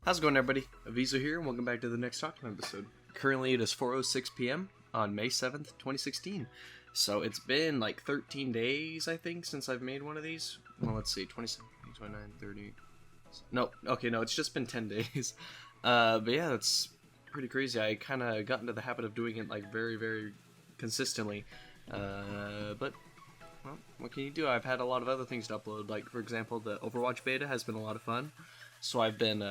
How's it going, everybody? Avizzo here, and welcome back to the next Talking episode. Currently, it is 4:06 p.m. on May 7th, 2016. So it's been like 13 days, I think, since I've made one of these. Well, let's see, 27, 29, 30... No, okay, no, it's just been 10 days. But yeah, that's pretty crazy. I kind of got into the habit of doing it like very, very consistently. But, well, what can you do? I've had a lot of other things to upload. Like, for example, the Overwatch beta has been a lot of fun. So I've been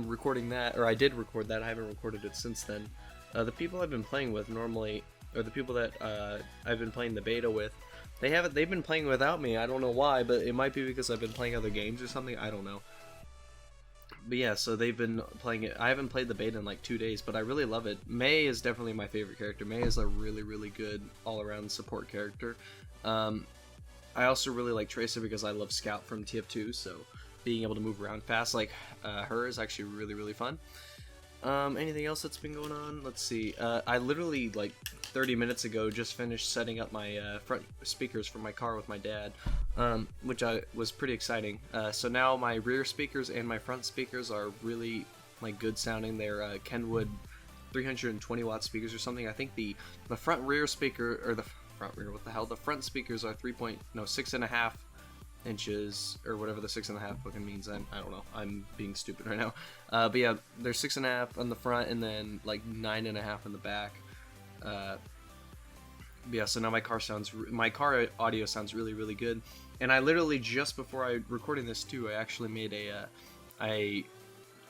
recording that, or I did record that. I haven't recorded it since then. The people I've been playing with normally, or the people that I've been playing the beta with, they've been playing without me. I don't know why, but it might be because I've been playing other games or something. I don't know. But yeah, so they've been playing it. I haven't played the beta in like 2 days, but I really love it. Mei is definitely my favorite character. Mei is a really, really good all-around support character. I also really like Tracer because I love Scout from TF2, so being able to move around fast like her is actually really, really fun. Anything else that's been going on? Let's see. I literally, like, 30 minutes ago just finished setting up my front speakers for my car with my dad, which was pretty exciting. So now my rear speakers and my front speakers are really, like, good sounding. They're Kenwood 320 watt speakers or something. I think the front rear speaker, or the front rear, what the hell? The front speakers are 6.5 inches, or whatever the 6.5 fucking means. I don't know. I'm being stupid right now. But yeah, they're 6.5 on the front and then like 9.5 in the back. Yeah, so now my car audio sounds really, really good. And I literally, just before I recording this too, I actually made I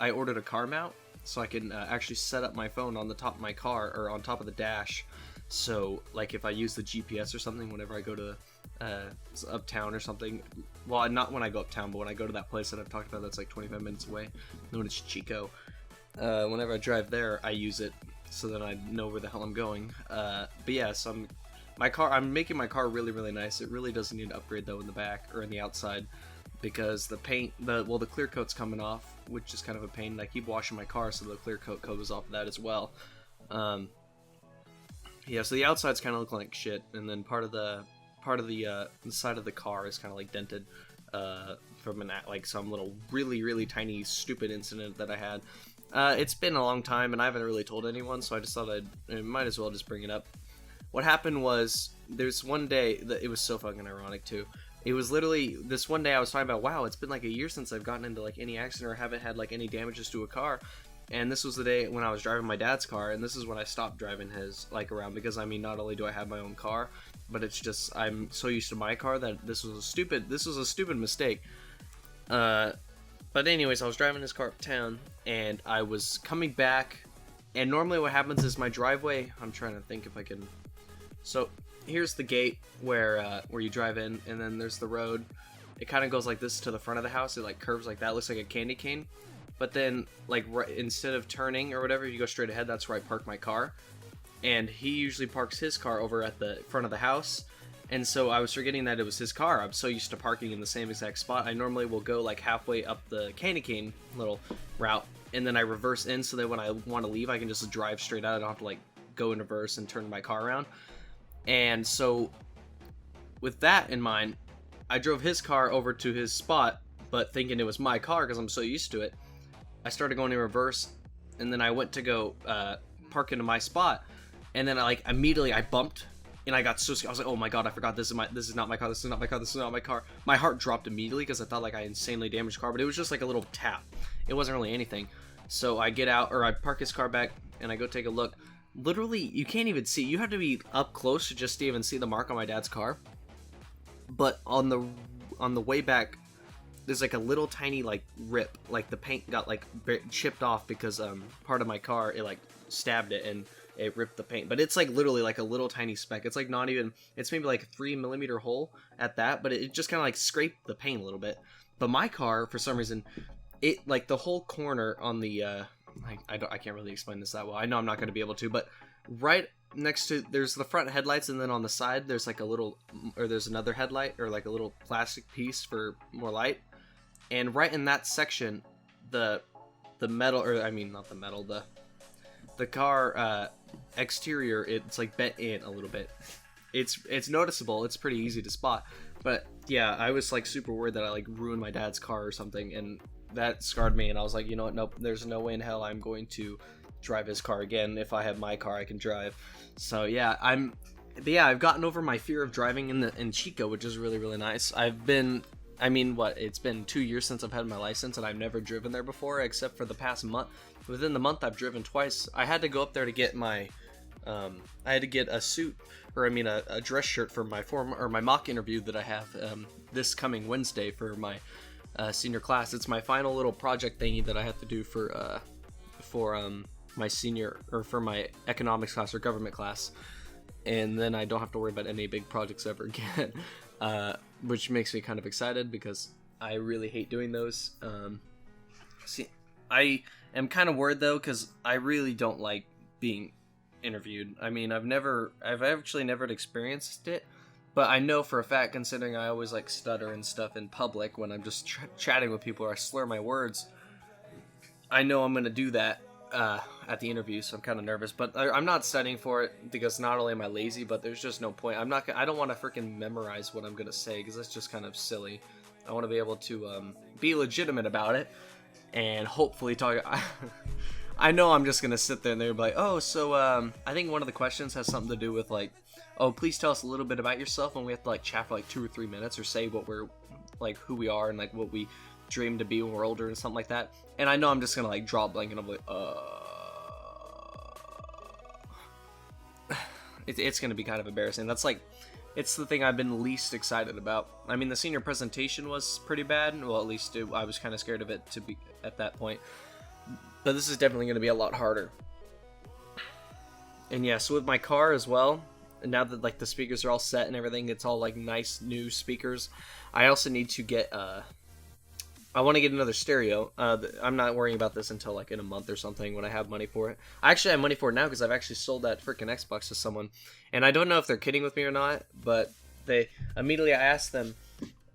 ordered a car mount so I can actually set up my phone on the top of my car, or on top of the dash. So like if I use the GPS or something whenever I go to uptown or something, well, not when I go uptown, but when I go to that place that I've talked about that's like 25 minutes away, known as Chico, whenever I drive there, I use it so that I know where the hell I'm going. But yeah, so I'm making my car really, really nice. It really doesn't need to upgrade though in the back or in the outside, because the paint, the clear coat's coming off, which is kind of a pain. I keep washing my car so the clear coat goes off of that as well. Yeah, so the outside's kind of looking like shit, and then part of the side of the car is kind of like dented from some little really, really tiny stupid incident that I had. It's been a long time and I haven't really told anyone, so I just thought I might as well just bring it up. What happened was, there's one day that it was so fucking ironic too. It was literally this one day I was talking about, wow, it's been like a year since I've gotten into like any accident or haven't had like any damages to a car. And this was the day when I was driving my dad's car, and this is when I stopped driving his, like, around, because, I mean, not only do I have my own car, but it's just, I'm so used to my car that this was a stupid mistake. But anyways, I was driving his car uptown, and I was coming back, and normally what happens is my driveway, I'm trying to think if I can, so, here's the gate where you drive in, and then there's the road. It kind of goes like this to the front of the house, it, like, curves like that, looks like a candy cane. But then, like, instead of turning or whatever, you go straight ahead. That's where I park my car. And he usually parks his car over at the front of the house. And so I was forgetting that it was his car. I'm so used to parking in the same exact spot. I normally will go, like, halfway up the candy cane little route, and then I reverse in so that when I want to leave, I can just drive straight out. I don't have to, like, go in reverse and turn my car around. And so, with that in mind, I drove his car over to his spot, but thinking it was my car because I'm so used to it. I started going in reverse, and then I went to go park into my spot, and then I bumped, and I got so scared. I was like, oh my god, I forgot this is not my car, this is not my car, this is not my car. My heart dropped immediately because I thought like I insanely damaged the car, but it was just like a little tap. It wasn't really anything. So I get out, or I park his car back, and I go take a look. Literally, you can't even see. You have to be up close to just even see the mark on my dad's car. But on the way back, there's like a little tiny like rip, like the paint got like chipped off because part of my car, it like stabbed it and it ripped the paint. But it's like literally like a little tiny speck. It's like not even, it's maybe like a 3mm hole at that, but it just kind of like scraped the paint a little bit. But my car, for some reason, it like the whole corner on the I can't really explain this that well. I know I'm not going to be able to, but right next to, there's the front headlights, and then on the side there's like a little, or there's another headlight, or like a little plastic piece for more light. And right in that section, the metal, or I mean not the metal, the car exterior, it's like bent in a little bit. It's noticeable. It's pretty easy to spot. But yeah, I was like super worried that I like ruined my dad's car or something, and that scarred me, and I was like, you know what, nope, there's no way in hell I'm going to drive his car again. If I have my car, I can drive. So yeah, I've gotten over my fear of driving in Chico, which is really, really nice. It's been 2 years since I've had my license, and I've never driven there before, except for the past month. Within the month, I've driven twice. I had to go up there to get my, I had to get a suit, a dress shirt for my mock interview that I have this coming Wednesday for my senior class. It's my final little project thingy that I have to do for my senior, or for my economics class or government class, and then I don't have to worry about any big projects ever again, which makes me kind of excited because I really hate doing those. I am kind of worried though, because I really don't like being interviewed. I mean, I've actually never experienced it, but I know for a fact, considering I always like stutter and stuff in public when I'm just chatting with people, or I slur my words, I know I'm going to do that at the interview, so I'm kind of nervous, but I'm not studying for it, because not only am I lazy, but there's just no point. I don't want to freaking memorize what I'm going to say, because that's just kind of silly. I want to be able to be legitimate about it, and hopefully talk. I know I'm just going to sit there and they'll be like, oh, so I think one of the questions has something to do with like, oh, please tell us a little bit about yourself, and we have to like chat for like 2 or 3 minutes, or say what we're, like, who we are, and like what we dream to be when we're older, and something like that. And I know I'm just gonna like draw a blank, and I'm like, it's gonna be kind of embarrassing. That's like, it's the thing I've been least excited about. I mean, the senior presentation was pretty bad. Well, at least I was kind of scared of it to be at that point. But this is definitely gonna be a lot harder. And yeah, so with my car as well, and now that like the speakers are all set and everything, it's all like nice new speakers. I also need to get I want to get another stereo. I'm not worrying about this until like in a month or something, when I have money for it. I actually have money for it now, because I've actually sold that freaking Xbox to someone, and I don't know if they're kidding with me or not, but I asked them,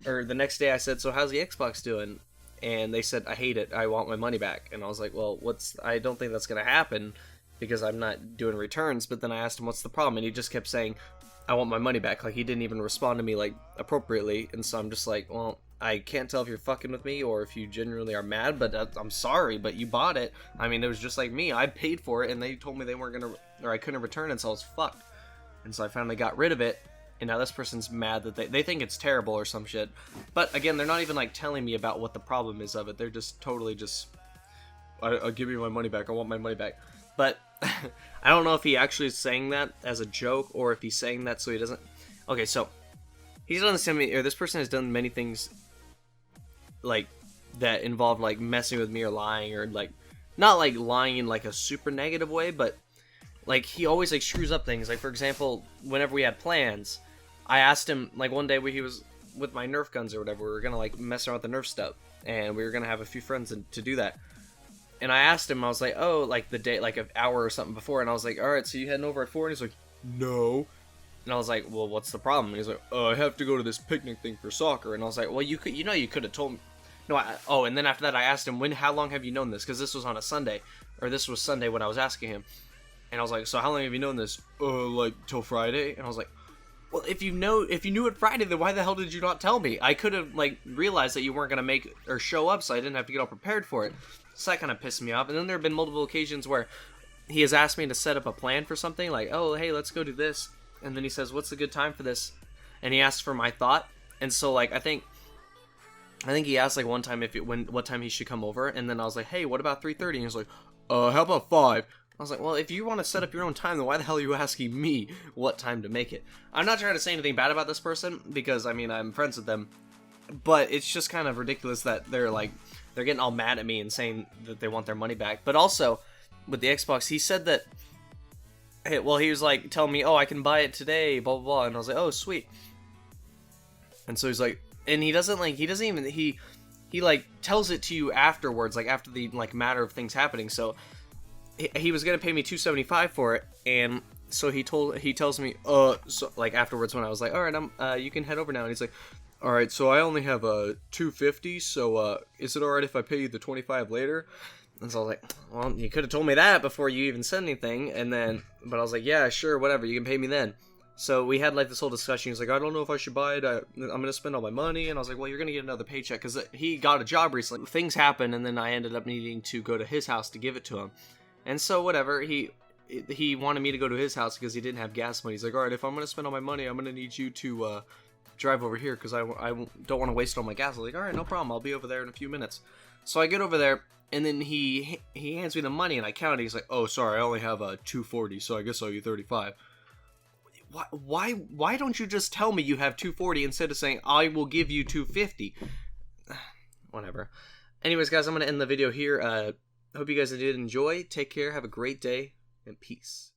or the next day I said, so how's the Xbox doing? And they said, I hate it, I want my money back. And I was like, well, I don't think that's gonna happen, because I'm not doing returns. But then I asked him, what's the problem? And he just kept saying, I want my money back. Like, he didn't even respond to me like appropriately. And so I'm just like, well, I can't tell if you're fucking with me or if you genuinely are mad, but I'm sorry, but you bought it. I mean, it was just like me. I paid for it, and they told me they weren't gonna, or I couldn't return it, so I was fucked. And so I finally got rid of it, and now this person's mad that they think it's terrible or some shit. But again, they're not even like telling me about what the problem is of it. They're just totally just, I'll give you my money back. I want my money back. But I don't know if he actually is saying that as a joke, or if he's saying that so he doesn't. Okay, so he's done this person has done many things like that involve like messing with me or lying, or like not like lying in like a super negative way, but like he always like screws up things. Like, for example, whenever we had plans, I asked him like one day where he was with my Nerf guns or whatever, we were gonna like mess around with the Nerf stuff, and we were gonna have a few friends to do that. And I asked him, I was like, oh, like the day, like an hour or something before, and I was like, all right, so you heading over at 4? And he's like, no. And I was like, well, what's the problem? And he's like, I have to go to this picnic thing for soccer. And I was like, well, you could have told me. No, and then after that, I asked him, how long have you known this? Because this was on a Sunday, or this was Sunday when I was asking him. And I was like, so how long have you known this? Like till Friday. And I was like, well, if you knew it Friday, then why the hell did you not tell me? I could have like realized that you weren't gonna make or show up, so I didn't have to get all prepared for it. So that kind of pissed me off. And then there have been multiple occasions where he has asked me to set up a plan for something, like, oh, hey, let's go do this. And then he says, what's a good time for this? And he asks for my thought. And so like I think he asked like one time what time he should come over, and then I was like, hey, what about 3:30? And he was like, how about 5? I was like, well, if you want to set up your own time, then why the hell are you asking me what time to make it? I'm not trying to say anything bad about this person, because I mean, I'm friends with them, but it's just kind of ridiculous that they're getting all mad at me and saying that they want their money back. But also with the Xbox, he said that, hey, well, he was like telling me, oh, I can buy it today, blah blah blah, and I was like, oh, sweet. And so he's like, and he like tells it to you afterwards, like after the like matter of things happening. So he was gonna pay me $275 for it, and so he tells me, so like afterwards when I was like, all right, you can head over now, and he's like, all right, so I only have $250, so is it all right if I pay you the $25 later? And so I was like, well, you could have told me that before you even said anything, but I was like, yeah, sure, whatever, you can pay me then. So we had like this whole discussion. He's like, I don't know if I should buy it. I'm gonna spend all my money, and I was like, well, you're gonna get another paycheck because he got a job recently. Things happened, and then I ended up needing to go to his house to give it to him. And so whatever, he wanted me to go to his house because he didn't have gas money. He's like, all right, if I'm gonna spend all my money, I'm gonna need you to drive over here because I don't want to waste all my gas. I was like, all right, no problem. I'll be over there in a few minutes. So I get over there, and then he hands me the money, and I count it. He's like, oh, sorry, I only have $240, so I guess I'll owe you $35. Why don't you just tell me you have $240 instead of saying I will give you $250? Whatever. Anyways, guys, I'm gonna end the video here. Hope you guys did enjoy. Take care. Have a great day, and peace.